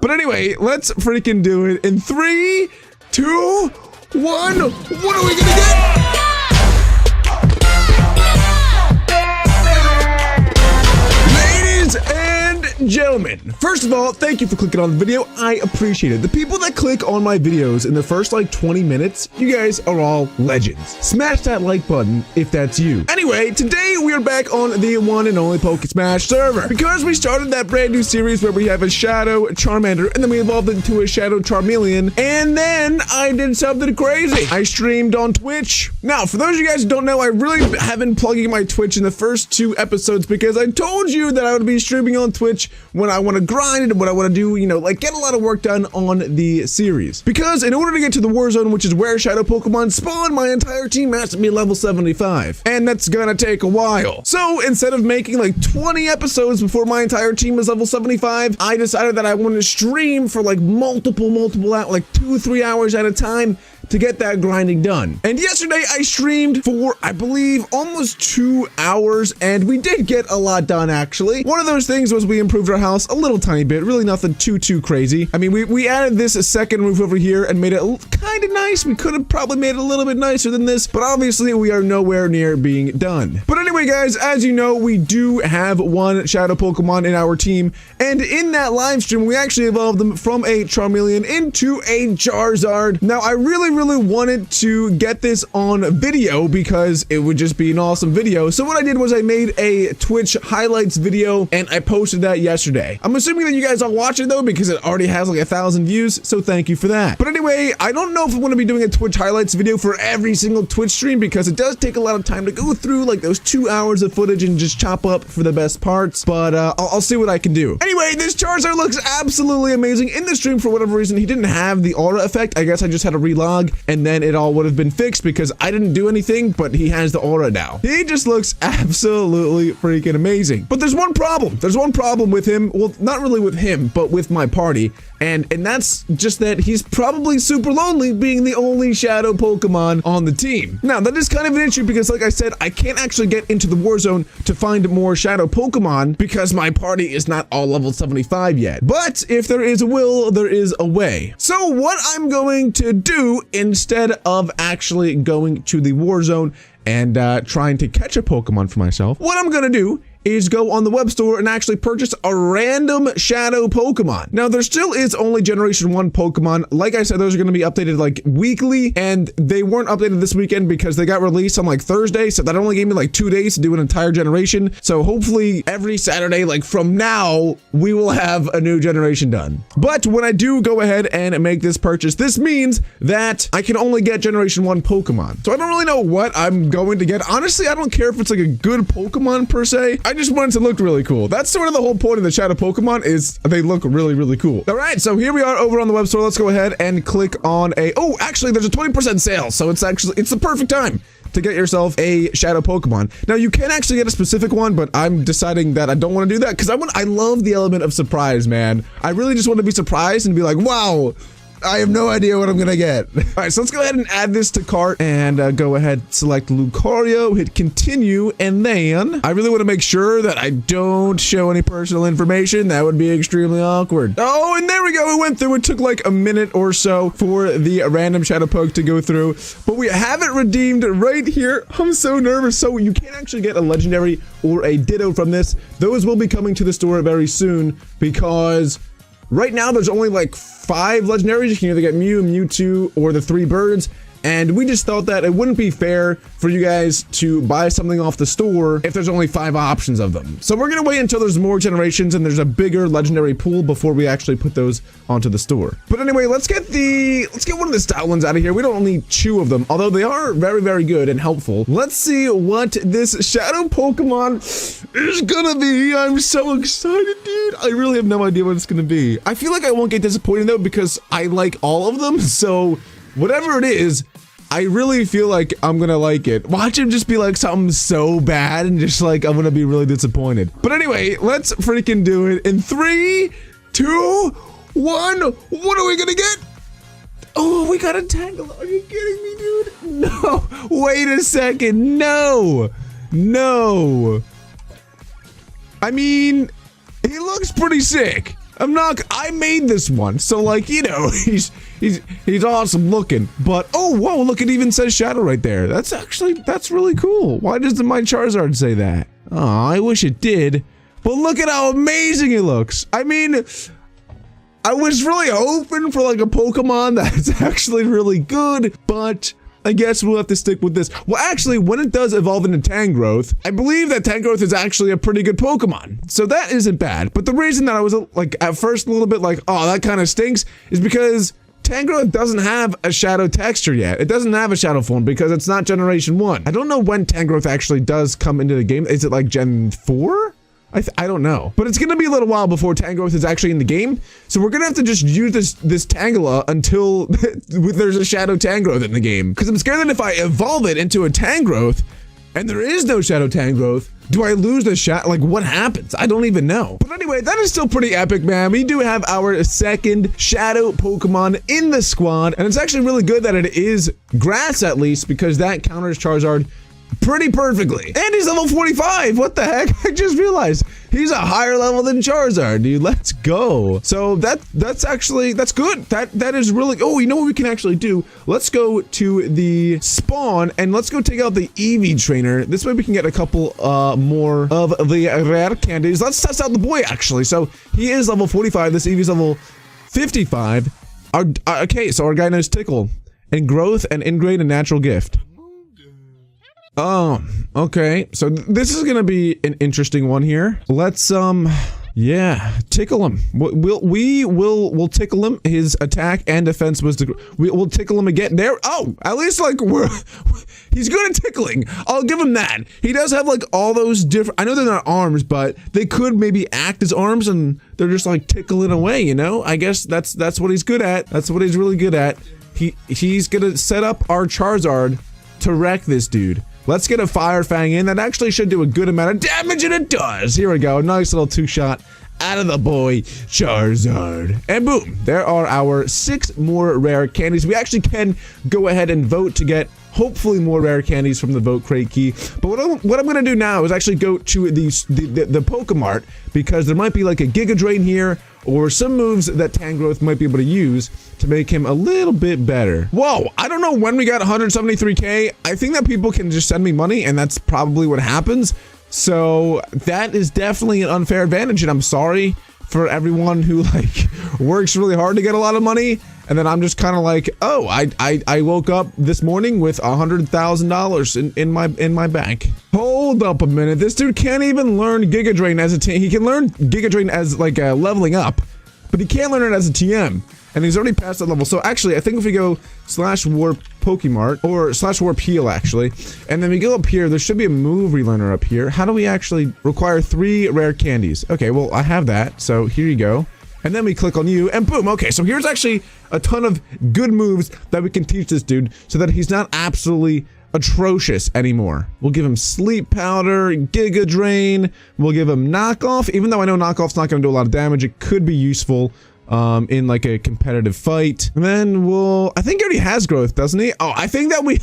But anyway, let's freaking do it in 3, 2, 1. What are we gonna get? Ladies and gentlemen, first of all, thank you for clicking on the video. I appreciate it. The people that click on my videos in the first like 20 minutes, you guys are all legends. Smash that like button if that's you. Anyway, today we are back on the one and only PokeSmash server because we started that brand new series where we have a Shadow Charmander and then we evolved into a Shadow Charmeleon, and then I did something crazy. I streamed on Twitch. Now, for those of you guys who don't know, I really have been plugging my Twitch in the first 2 episodes because I told you that I would be streaming on Twitch when I want to grind and what I want to do, you know, like get a lot of work done on the series. Because in order to get to the warzone, which is where Shadow Pokemon spawn, my entire team has to be level 75. And that's gonna take a while. So instead of making like 20 episodes before my entire team is level 75, I decided that I wanted to stream for like multiple hours, like 2-3 hours at a time to get that grinding done. And yesterday I streamed for, I believe, almost 2 hours, and we did get a lot done actually. One of those things was we improved our house a little tiny bit, really nothing too crazy. I mean, we added this second roof over here and made it kind of nice. We could have probably made it a little bit nicer than this, but obviously we are nowhere near being done. But anyway, guys, as you know, we do have one Shadow Pokemon in our team, and in that live stream, we actually evolved them from a Charmeleon into a Charizard. Now, I really wanted to get this on video because it would just be an awesome video. So what I did was I made a Twitch highlights video and I posted that yesterday. I'm assuming that you guys all watch it though because it already has like 1,000 views, so thank you for that. But anyway, I don't know if I want to be doing a Twitch highlights video for every single Twitch stream because it does take a lot of time to go through like those 2 hours of footage and just chop up for the best parts, but I'll see what I can do. Anyway, this Charizard looks absolutely amazing. In the stream, for whatever reason, he didn't have the aura effect. I guess I just had to relog and then it all would have been fixed because I didn't do anything, but he has the aura now. He just looks absolutely freaking amazing. But there's one problem. There's one problem with him. Well, not really with him, but with my party. And that's just that he's probably super lonely being the only Shadow Pokemon on the team. Now, that is kind of an issue because, like I said, I can't actually get into the Warzone to find more Shadow Pokemon because my party is not all level 75 yet. But if there is a will, there is a way. So what I'm going to do instead of actually going to the Warzone and trying to catch a Pokemon for myself, what I'm gonna do is go on the web store and actually purchase a random Shadow Pokemon. Now, there still is only Generation 1 Pokemon. Like I said, those are going to be updated like weekly, and they weren't updated this weekend because they got released on like Thursday, so that only gave me like 2 days to do an entire generation. So hopefully every Saturday, like from now, we will have a new generation done. But when I do go ahead and make this purchase, this means that I can only get Generation 1 Pokemon. So I don't really know what I'm going to get. Honestly, I don't care if it's like a good Pokemon per se. I just want it to look really cool. That's sort of the whole point of the Shadow Pokemon, is they look really cool. All right, so here we are over on the web store. Let's go ahead and click on oh, actually there's a 20% sale, so it's the perfect time to get yourself a Shadow Pokemon. Now, you can actually get a specific one, but I'm deciding that I don't want to do that because I love the element of surprise, man. I really just want to be surprised and be like, wow, I have no idea what I'm gonna get. All right, so let's go ahead and add this to cart and go ahead, select Lucario, hit continue, and then I really want to make sure that I don't show any personal information. That would be extremely awkward. Oh, and there we go. It went through. It took like a minute or so for the random Shadow Poke to go through, but we have it redeemed right here. I'm so nervous. So you can't actually get a legendary or a Ditto from this. Those will be coming to the store very soon because right now there's only like 5 legendaries. You can either get Mew, Mewtwo, or the 3 birds. And we just thought that it wouldn't be fair for you guys to buy something off the store if there's only 5 options of them. So we're gonna wait until there's more generations and there's a bigger legendary pool before we actually put those onto the store. But anyway, let's get one of the style ones out of here. We don't need 2 of them, although they are very good and helpful. Let's see what this Shadow Pokemon is gonna be. I'm so excited, dude. I really have no idea what it's gonna be. I feel like I won't get disappointed though because I like all of them, so whatever it is, I really feel like I'm gonna like it. Watch him just be like something so bad and just like I'm gonna be really disappointed. But anyway, let's freaking do it in 3, 2, 1. What are we gonna get? Oh, we got a Tangle. Are you kidding me, dude? No, wait a second. No. I mean, he looks pretty sick. I made this one, so like, you know, he's awesome looking, but oh, whoa, look, it even says Shadow right there. That's really cool. Why doesn't my Charizard say that? Oh, I wish it did, but look at how amazing it looks. I mean, I was really hoping for like a Pokemon that's actually really good, but I guess we'll have to stick with this. Well, actually, when it does evolve into Tangrowth, I believe that Tangrowth is actually a pretty good Pokemon. So that isn't bad. But the reason that I was like at first a little bit like, oh, that kind of stinks is because Tangrowth doesn't have a shadow texture yet. It doesn't have a shadow form because it's not generation 1. I don't know when Tangrowth actually does come into the game. Is it like gen 4? I don't know, but it's gonna be a little while before Tangrowth is actually in the game, so we're gonna have to just use this Tangela until there's a Shadow Tangrowth in the game, because I'm scared that if I evolve it into a Tangrowth, and there is no Shadow Tangrowth, do I lose the shot? Like, what happens? I don't even know. But anyway, that is still pretty epic, man. We do have our second Shadow Pokemon in the squad, and it's actually really good that it is grass at least, because that counters Charizard pretty perfectly. And he's level 45. What the heck? I just realized he's a higher level than Charizard, dude. Let's go. So that's good. That is really, oh, you know what we can actually do? Let's go to the spawn and let's go take out the Eevee trainer. This way we can get a couple more of the rare candies. Let's test out the boy actually. So he is level 45. This Eevee's level 55. Okay, so our guy knows Tickle and Growth and Ingrate and Natural Gift. Oh, okay. So this is gonna be an interesting one here. Let's yeah, tickle him. We'll tickle him. His attack and defense was we'll tickle him again. There. Oh, at least like he's good at tickling. I'll give him that. He does have like all those different. I know they're not arms, but they could maybe act as arms, and they're just like tickling away. You know. I guess that's what he's good at. That's what he's really good at. He's gonna set up our Charizard to wreck this dude. Let's get a Fire Fang in. That actually should do a good amount of damage, and it does. Here we go. Nice little two-shot out of the boy Charizard. And boom, there are our 6 more rare candies. We actually can go ahead and vote to get hopefully more rare candies from the vote crate key. But what I'm gonna do now is actually go to the Pokemart, because there might be like a Giga Drain here or some moves that Tangrowth might be able to use to make him a little bit better. Whoa, I don't know when we got 173k. I think that people can just send me money, and that's probably what happens. So that is definitely an unfair advantage, and I'm sorry for everyone who like works really hard to get a lot of money, and then I'm just kind of like, oh, I woke up this morning with $100,000 in my bank. Hold up a minute, this dude can't even learn Giga Drain as a TM. He can learn Giga Drain as like a leveling up, but he can't learn it as a TM. And he's already past that level. So actually, I think if we go /warp Pokemart, or /warp heal actually, and then we go up here, there should be a move relearner up here. How do we actually require 3 rare candies? Okay, well, I have that. So here you go. And then we click on you, and boom. Okay, so here's actually a ton of good moves that we can teach this dude so that he's not absolutely atrocious anymore. We'll give him Sleep Powder, Giga Drain. We'll give him Knockoff. Even though I know Knockoff's not going to do a lot of damage, it could be useful in like a competitive fight. And then I think he already has Growth, doesn't he? Oh, I think that we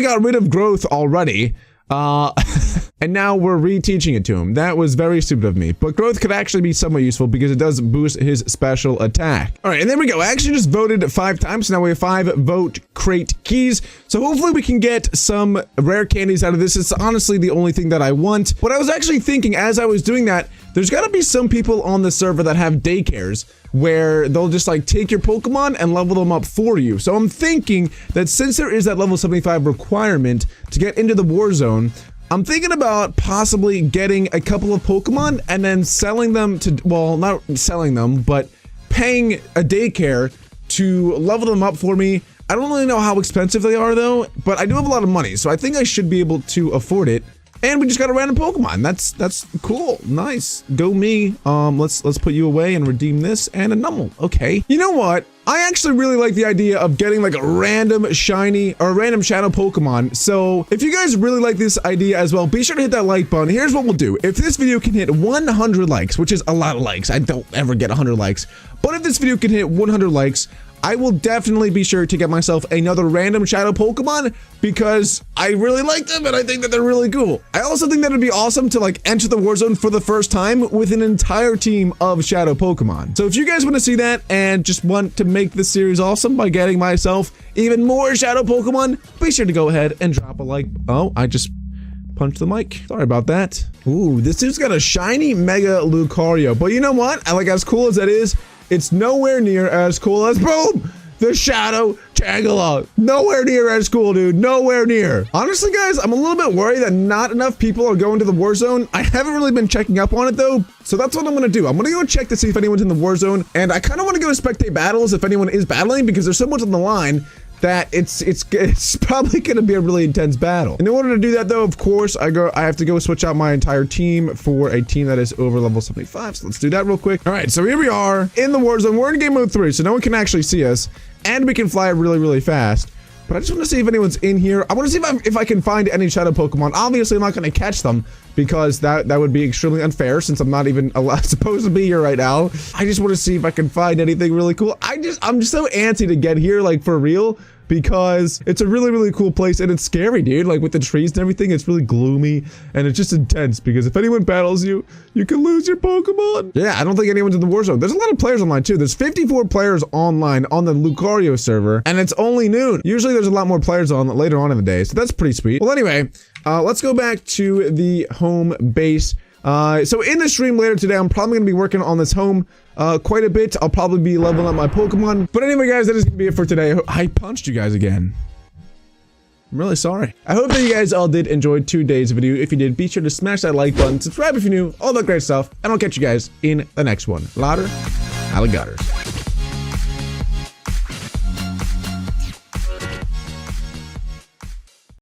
got rid of Growth already. And now we're reteaching it to him. That was very stupid of me, but Growth could actually be somewhat useful because it does boost his special attack. All right, and there we go. I actually just voted 5 times, so now we have 5 vote crate keys. So hopefully we can get some rare candies out of this. It's honestly the only thing that I want. What I was actually thinking as I was doing that, there's got to be some people on the server that have daycares where they'll just like take your Pokemon and level them up for you. So I'm thinking that since there is that level 75 requirement to get into the Warzone, I'm thinking about possibly getting a couple of Pokemon and then selling them to, well, not selling them, but paying a daycare to level them up for me. I don't really know how expensive they are though, but I do have a lot of money, so I think I should be able to afford it. And we just got a random Pokemon. That's cool. Nice. Go me. Let's put you away and redeem this and a Numble. Okay. You know what? I actually really like the idea of getting like a random shiny or a random shadow Pokemon. So if you guys really like this idea as well, be sure to hit that like button. Here's what we'll do. If this video can hit 100 likes, which is a lot of likes, I don't ever get 100 likes, but if this video can hit 100 likes, I will definitely be sure to get myself another random shadow Pokemon because I really like them and I think that they're really cool. I also think that it'd be awesome to like enter the Warzone for the first time with an entire team of shadow Pokemon. So if you guys want to see that and just want to make this series awesome by getting myself even more shadow Pokemon, be sure to go ahead and drop a like. Oh, I just punched the mic. Sorry about that. Ooh, this dude's got a shiny Mega Lucario. But you know what? Like, as cool as that is, it's nowhere near as cool as, boom, the Shadow Tangela. Nowhere near as cool, dude. Nowhere near. Honestly, guys, I'm a little bit worried that not enough people are going to the Warzone. I haven't really been checking up on it, though. So that's what I'm going to do. I'm going to go check to see if anyone's in the Warzone. And I kind of want to go spectate battles if anyone is battling because there's so much on the line that it's probably going to be a really intense battle. In order to do that, though, of course, I have to go switch out my entire team for a team that is over level 75. So let's do that real quick. All right, so here we are in the Warzone. We're in game mode 3, so no one can actually see us, and we can fly really, really fast. But I just want to see if anyone's in here. I want to see if I can find any shadow Pokemon. Obviously, I'm not going to catch them because that would be extremely unfair since I'm not even supposed to be here right now. I just want to see if I can find anything really cool. I'm just so antsy to get here, like, for real, because it's a really, really cool place and it's scary, dude. Like with the trees and everything, it's really gloomy and it's just intense because if anyone battles you, you can lose your Pokemon. Yeah, I don't think anyone's in the Warzone. There's a lot of players online too. There's 54 players online on the Lucario server and it's only noon. Usually there's a lot more players on later on in the day, so that's pretty sweet. Well, anyway, let's go back to the home base. So in the stream later today, I'm probably going to be working on this home quite a bit. I'll probably be leveling up my Pokemon. But anyway, guys, that is going to be it for today. I punched you guys again. I'm really sorry. I hope that you guys all did enjoy today's video. If you did, be sure to smash that like button, subscribe if you're new, all that great stuff, and I'll catch you guys in the next one. Later, alligators.